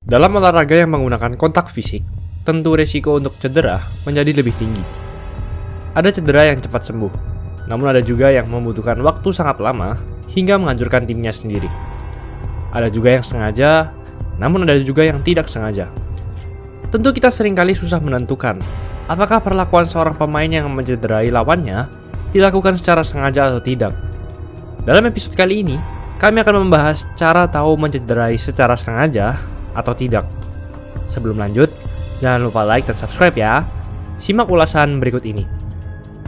Dalam olahraga yang menggunakan kontak fisik, tentu resiko untuk cedera menjadi lebih tinggi. Ada cedera yang cepat sembuh, namun ada juga yang membutuhkan waktu sangat lama hingga menghancurkan timnya sendiri. Ada juga yang sengaja, namun ada juga yang tidak sengaja. Tentu kita seringkali susah menentukan apakah perlakuan seorang pemain yang mencederai lawannya dilakukan secara sengaja atau tidak. Dalam episode kali ini, kami akan membahas cara tahu mencederai secara sengaja atau tidak. Sebelum lanjut, jangan lupa like dan subscribe ya. Simak ulasan berikut ini.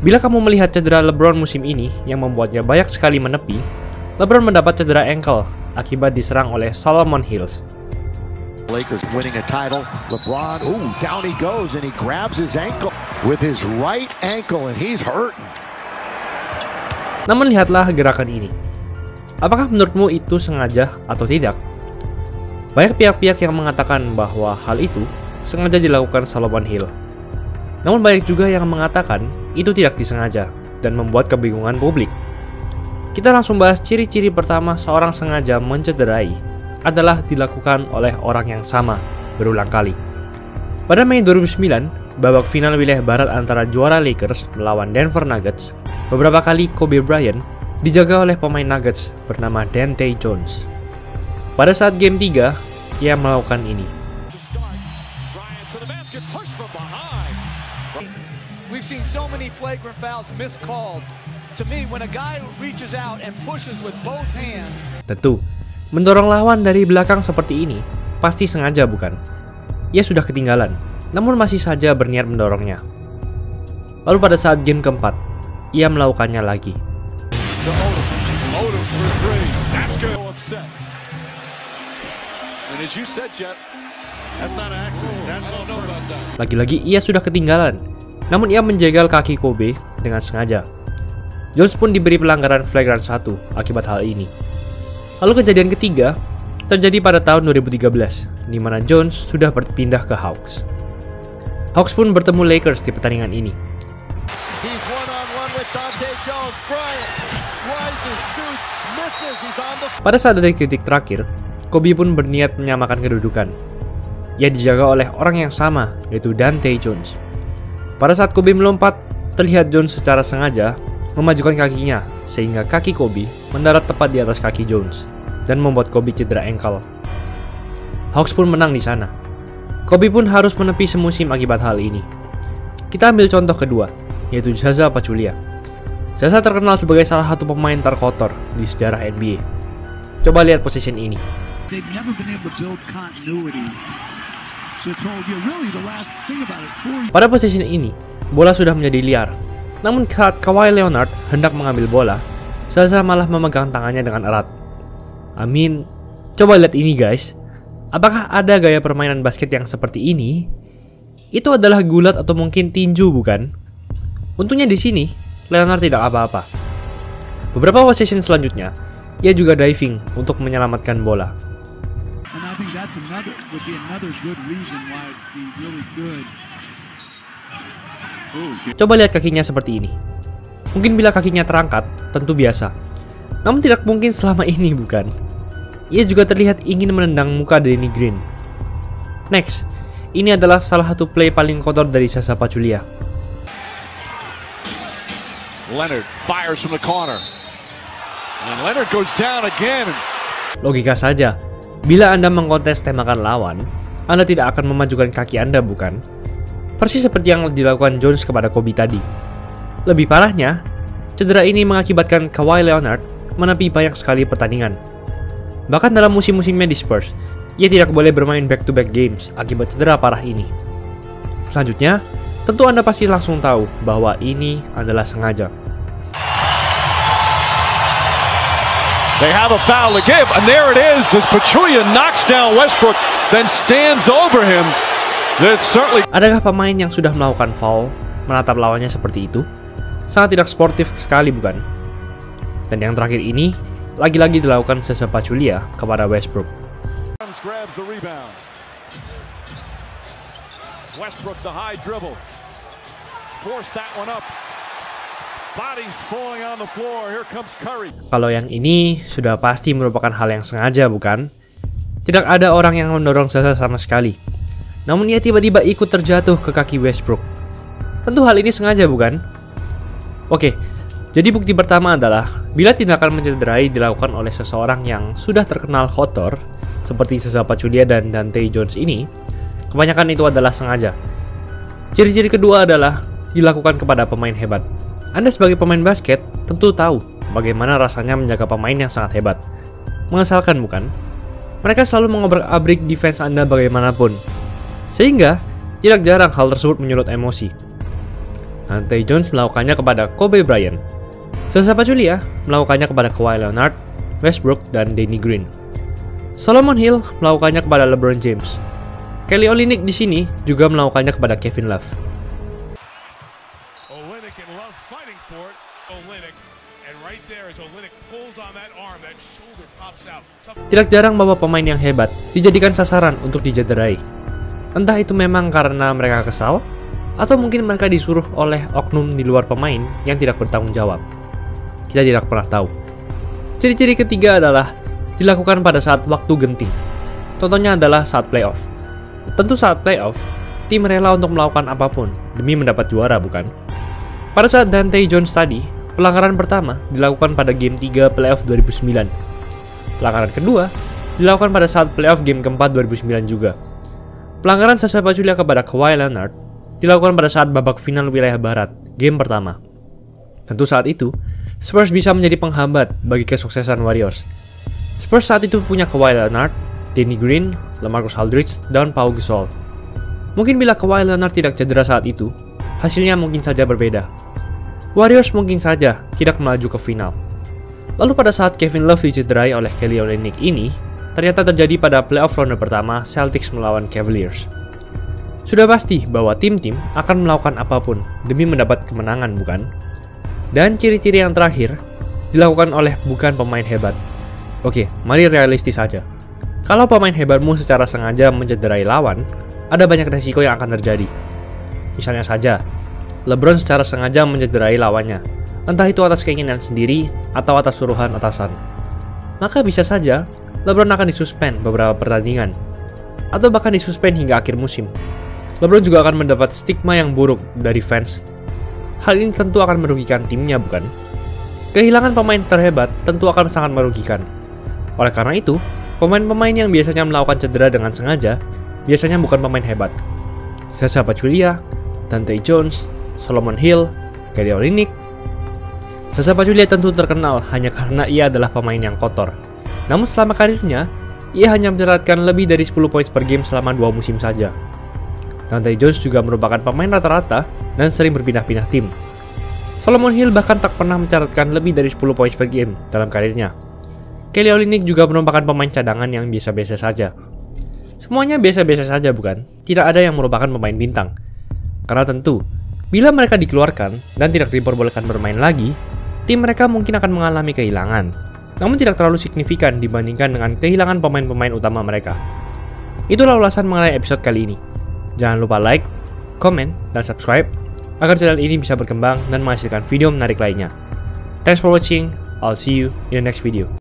Bila kamu melihat cedera LeBron musim ini yang membuatnya banyak sekali menepi, LeBron mendapat cedera ankle akibat diserang oleh Solomon Hills. Lakers winning a title. LeBron, down he goes and he grabs his ankle with his right ankle and he's hurting. Namun lihatlah gerakan ini. Apakah menurutmu itu sengaja atau tidak? Banyak pihak-pihak yang mengatakan bahwa hal itu sengaja dilakukan Solomon Hill. Namun banyak juga yang mengatakan itu tidak disengaja dan membuat kebingungan publik. Kita langsung bahas ciri-ciri pertama seorang sengaja mencederai adalah dilakukan oleh orang yang sama berulang kali. Pada Mei 2009, babak final wilayah barat antara juara Lakers melawan Denver Nuggets, beberapa kali Kobe Bryant dijaga oleh pemain Nuggets bernama Dante Jones. Pada saat game 3, ia melakukan ini. Tentu, mendorong lawan dari belakang seperti ini pasti sengaja, bukan? Ia sudah ketinggalan, namun masih saja berniat mendorongnya. Lalu pada saat game keempat, ia melakukannya lagi. Lagi-lagi ia sudah ketinggalan, namun ia menjegal kaki Kobe dengan sengaja. Jones pun diberi pelanggaran flagrant 1 akibat hal ini. Lalu kejadian ketiga terjadi pada tahun 2013, di mana Jones sudah berpindah ke Hawks. Hawks pun bertemu Lakers di pertandingan ini. Pada saat detik-detik terakhir, Kobe pun berniat menyamakan kedudukan. Ia dijaga oleh orang yang sama, yaitu Dante Jones. Pada saat Kobe melompat, terlihat Jones secara sengaja memajukan kakinya sehingga kaki Kobe mendarat tepat di atas kaki Jones dan membuat Kobe cedera ankle. Hawks pun menang di sana. Kobe pun harus menepi semusim akibat hal ini. Kita ambil contoh kedua, yaitu Zaza Pachulia. Zaza terkenal sebagai salah satu pemain terkotor di sejarah NBA. Coba lihat position ini. Pada posisi ini, bola sudah menjadi liar. Namun saat Kawhi Leonard hendak mengambil bola, Zaza malah memegang tangannya dengan erat. Coba lihat ini guys. Apakah ada gaya permainan basket yang seperti ini? Itu adalah gulat atau mungkin tinju, bukan? Untungnya di sini, Leonard tidak apa-apa. Beberapa possession selanjutnya, ia juga diving untuk menyelamatkan bola. Coba lihat kakinya seperti ini. Mungkin bila kakinya terangkat, tentu biasa. Namun tidak mungkin selama ini, bukan? Ia juga terlihat ingin menendang muka Danny Green. Next, ini adalah salah satu play paling kotor dari Zaza Pachulia. Leonard fires from the corner. And Leonard goes down again. Logika saja, bila Anda mengkontes tembakan lawan, Anda tidak akan memajukan kaki Anda, bukan? Persis seperti yang dilakukan Jones kepada Kobe tadi. Lebih parahnya, cedera ini mengakibatkan Kawhi Leonard menepi banyak sekali pertandingan. Bahkan dalam musim-musimnya di Spurs, ia tidak boleh bermain back-to-back games akibat cedera parah ini. Selanjutnya, tentu Anda pasti langsung tahu bahwa ini adalah sengaja. They have a foul to give, and there it is as Pachulia knocks down Westbrook, then stands over him. That's certainly... Adakah pemain yang sudah melakukan foul menatap lawannya seperti itu? Sangat tidak sportif sekali, bukan? Dan yang terakhir ini, lagi-lagi dilakukan Zaza Pachulia kepada Westbrook. Westbrook the high dribble. Force that one up. Bodies falling on the floor. Here comes Curry. Kalau yang ini sudah pasti merupakan hal yang sengaja, bukan? Tidak ada orang yang mendorong Zaza sama sekali. Namun ia tiba-tiba ikut terjatuh ke kaki Westbrook. Tentu hal ini sengaja, bukan? Oke, jadi bukti pertama adalah bila tindakan mencederai dilakukan oleh seseorang yang sudah terkenal kotor, seperti Zaza Pachulia dan Dante Jones ini, kebanyakan itu adalah sengaja. Ciri-ciri kedua adalah dilakukan kepada pemain hebat. Anda sebagai pemain basket tentu tahu bagaimana rasanya menjaga pemain yang sangat hebat. Mengesalkan, bukan? Mereka selalu mengobrak-abrik defense Anda bagaimanapun. Sehingga, tidak jarang hal tersebut menyulut emosi. Dante Jones melakukannya kepada Kobe Bryant. Zaza Pachulia melakukannya kepada Kawhi Leonard, Westbrook, dan Danny Green. Solomon Hill melakukannya kepada LeBron James. Kelly Olynyk di sini juga melakukannya kepada Kevin Love. Tidak jarang bahwa pemain yang hebat dijadikan sasaran untuk dijederai. Entah itu memang karena mereka kesal, atau mungkin mereka disuruh oleh oknum di luar pemain yang tidak bertanggung jawab. Kita tidak pernah tahu. Ciri-ciri ketiga adalah dilakukan pada saat waktu genting. Contohnya adalah saat playoff. Tentu saat playoff, tim rela untuk melakukan apapun demi mendapat juara, bukan? Pada saat Dante Jones tadi, pelanggaran pertama dilakukan pada game 3 playoff 2009. Pelanggaran kedua dilakukan pada saat playoff game keempat 2009 juga. Pelanggaran Zaza Pachulia kepada Kawhi Leonard dilakukan pada saat babak final wilayah barat, game pertama. Tentu saat itu, Spurs bisa menjadi penghambat bagi kesuksesan Warriors. Spurs saat itu punya Kawhi Leonard, Danny Green, LaMarcus Aldridge, dan Pau Gasol. Mungkin bila Kawhi Leonard tidak cedera saat itu, hasilnya mungkin saja berbeda. Warriors mungkin saja tidak melaju ke final. Lalu pada saat Kevin Love dicederai oleh Kelly Olynyk ini, ternyata terjadi pada playoff ronde pertama Celtics melawan Cavaliers. Sudah pasti bahwa tim-tim akan melakukan apapun demi mendapat kemenangan, bukan? Dan ciri-ciri yang terakhir dilakukan oleh bukan pemain hebat. Oke, mari realistis saja. Kalau pemain hebatmu secara sengaja mencederai lawan, ada banyak resiko yang akan terjadi. Misalnya saja, LeBron secara sengaja mencederai lawannya, entah itu atas keinginan sendiri atau atas suruhan atasan. Maka bisa saja LeBron akan disuspend beberapa pertandingan, atau bahkan disuspend hingga akhir musim. LeBron juga akan mendapat stigma yang buruk dari fans. Hal ini tentu akan merugikan timnya, bukan? Kehilangan pemain terhebat tentu akan sangat merugikan. Oleh karena itu, pemain-pemain yang biasanya melakukan cedera dengan sengaja biasanya bukan pemain hebat. Zaza Pachulia, Dante Jones, Solomon Hill, Kelly Olynyk. Zaza Pachulia tentu terkenal hanya karena ia adalah pemain yang kotor. Namun selama karirnya, ia hanya mencatatkan lebih dari 10 poin per game selama 2 musim saja. Dante Jones juga merupakan pemain rata-rata dan sering berpindah-pindah tim. Solomon Hill bahkan tak pernah mencatatkan lebih dari 10 poin per game dalam karirnya. Kelly Olynyk juga merupakan pemain cadangan yang biasa-biasa saja. Semuanya biasa-biasa saja, bukan? Tidak ada yang merupakan pemain bintang. Karena tentu, bila mereka dikeluarkan dan tidak diperbolehkan bermain lagi, tim mereka mungkin akan mengalami kehilangan, namun tidak terlalu signifikan dibandingkan dengan kehilangan pemain-pemain utama mereka. Itulah ulasan mengenai episode kali ini. Jangan lupa like, komen, dan subscribe agar channel ini bisa berkembang dan menghasilkan video menarik lainnya. Thanks for watching, I'll see you in the next video.